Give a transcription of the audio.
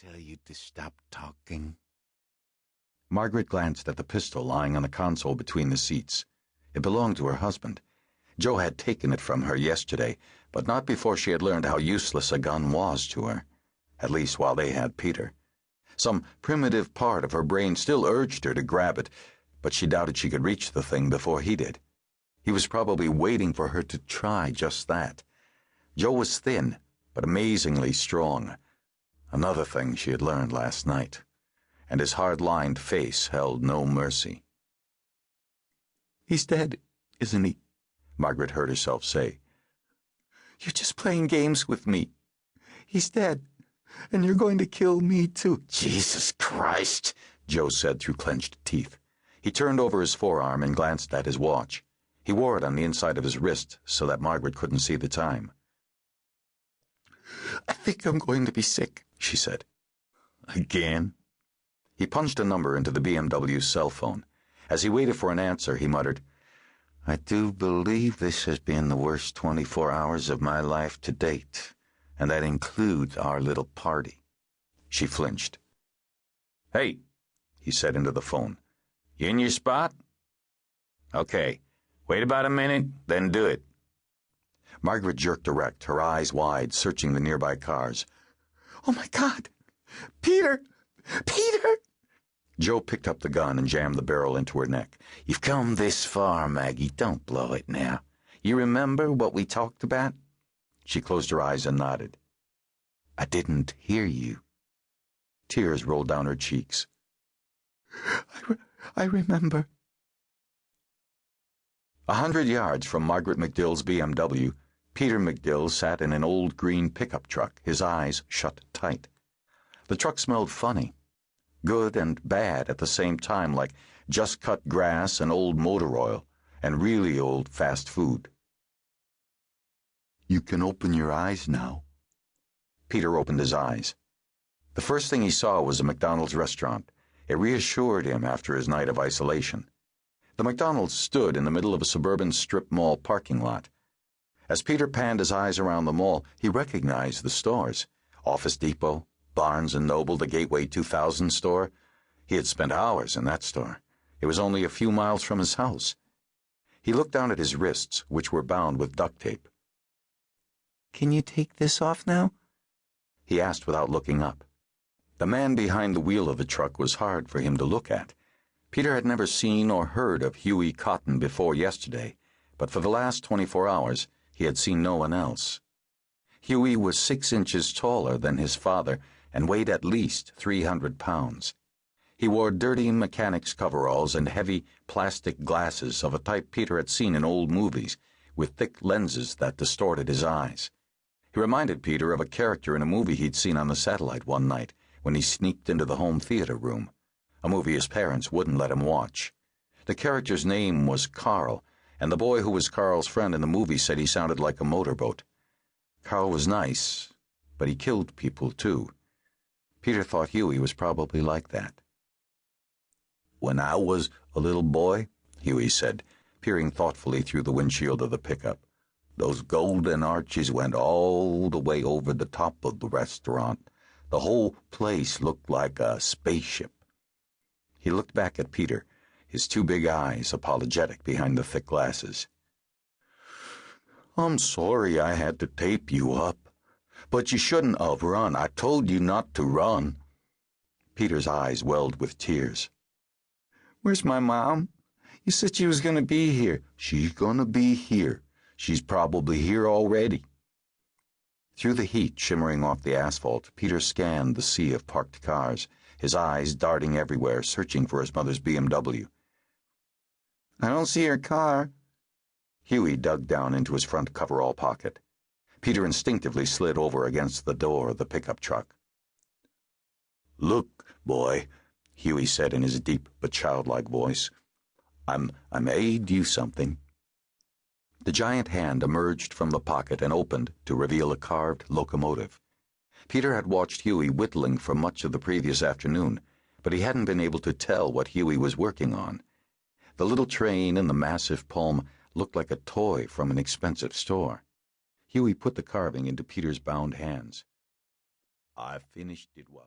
tell you to stop talking? Margaret glanced at the pistol lying on the console between the seats. It belonged to her husband. Joe had taken it from her yesterday, but not before she had learned how useless a gun was to her, at least while they had Peter. Some primitive part of her brain still urged her to grab it, but she doubted she could reach the thing before he did. He was probably waiting for her to try just that. Joe was thin, but amazingly strong. Another thing she had learned last night. And his hard-lined face held no mercy. "He's dead, isn't he?" Margaret heard herself say. "You're just playing games with me. He's dead, and you're going to kill me too." "Jesus Christ," Joe said through clenched teeth. He turned over his forearm and glanced at his watch. He wore it on the inside of his wrist so that Margaret couldn't see the time. "I think I'm going to be sick," she said. "Again?" He punched a number into the BMW's cell phone. As he waited for an answer, he muttered, "I do believe this has been the worst 24 hours of my life to date, and that includes our little party." She flinched. "Hey," he said into the phone. "You in your spot?" "Okay. Wait about a minute, then do it." Margaret jerked erect, her eyes wide, searching the nearby cars. "Oh, my God! Peter! Peter!" Joe picked up the gun and jammed the barrel into her neck. "You've come this far, Maggie. Don't blow it now. You remember what we talked about?" She closed her eyes and nodded. "I didn't hear you." Tears rolled down her cheeks. I remember." 100 yards from Margaret McDill's BMW, Peter McDill sat in an old green pickup truck, his eyes shut tight. The truck smelled funny. Good and bad at the same time, like just cut grass and old motor oil, and really old fast food. "You can open your eyes now." Peter opened his eyes. The first thing he saw was a McDonald's restaurant. It reassured him after his night of isolation. The McDonald's stood in the middle of a suburban strip mall parking lot. As Peter panned his eyes around the mall, he recognized the stores. Office Depot, Barnes & Noble, the Gateway 2000 store. He had spent hours in that store. It was only a few miles from his house. He looked down at his wrists, which were bound with duct tape. "Can you take this off now?" he asked without looking up. The man behind the wheel of the truck was hard for him to look at. Peter had never seen or heard of Huey Cotton before yesterday, but for the last 24 hours he had seen no one else. Huey was 6 inches taller than his father and weighed at least 300 pounds. He wore dirty mechanic's coveralls and heavy plastic glasses of a type Peter had seen in old movies, with thick lenses that distorted his eyes. He reminded Peter of a character in a movie he'd seen on the satellite one night when he sneaked into the home theater room, a movie his parents wouldn't let him watch. The character's name was Carl, and the boy who was Carl's friend in the movie said he sounded like a motorboat. Carl was nice, but he killed people too. Peter thought Huey was probably like that. "When I was a little boy," Huey said, peering thoughtfully through the windshield of the pickup, "those golden arches went all the way over the top of the restaurant. The whole place looked like a spaceship." He looked back at Peter, his 2 big eyes apologetic behind the thick glasses. "I'm sorry I had to tape you up. But you shouldn't have run. I told you not to run." Peter's eyes welled with tears. "Where's my mom? You said she was going to be here." "She's going to be here. She's probably here already." Through the heat shimmering off the asphalt, Peter scanned the sea of parked cars, his eyes darting everywhere, searching for his mother's BMW. "I don't see her car." Huey dug down into his front coverall pocket. Peter instinctively slid over against the door of the pickup truck. "Look, boy," Huey said in his deep but childlike voice. I made you something." The giant hand emerged from the pocket and opened to reveal a carved locomotive. Peter had watched Huey whittling for much of the previous afternoon, but he hadn't been able to tell what Huey was working on. The little train in the massive palm looked like a toy from an expensive store. Huey put the carving into Peter's bound hands. "I finished it,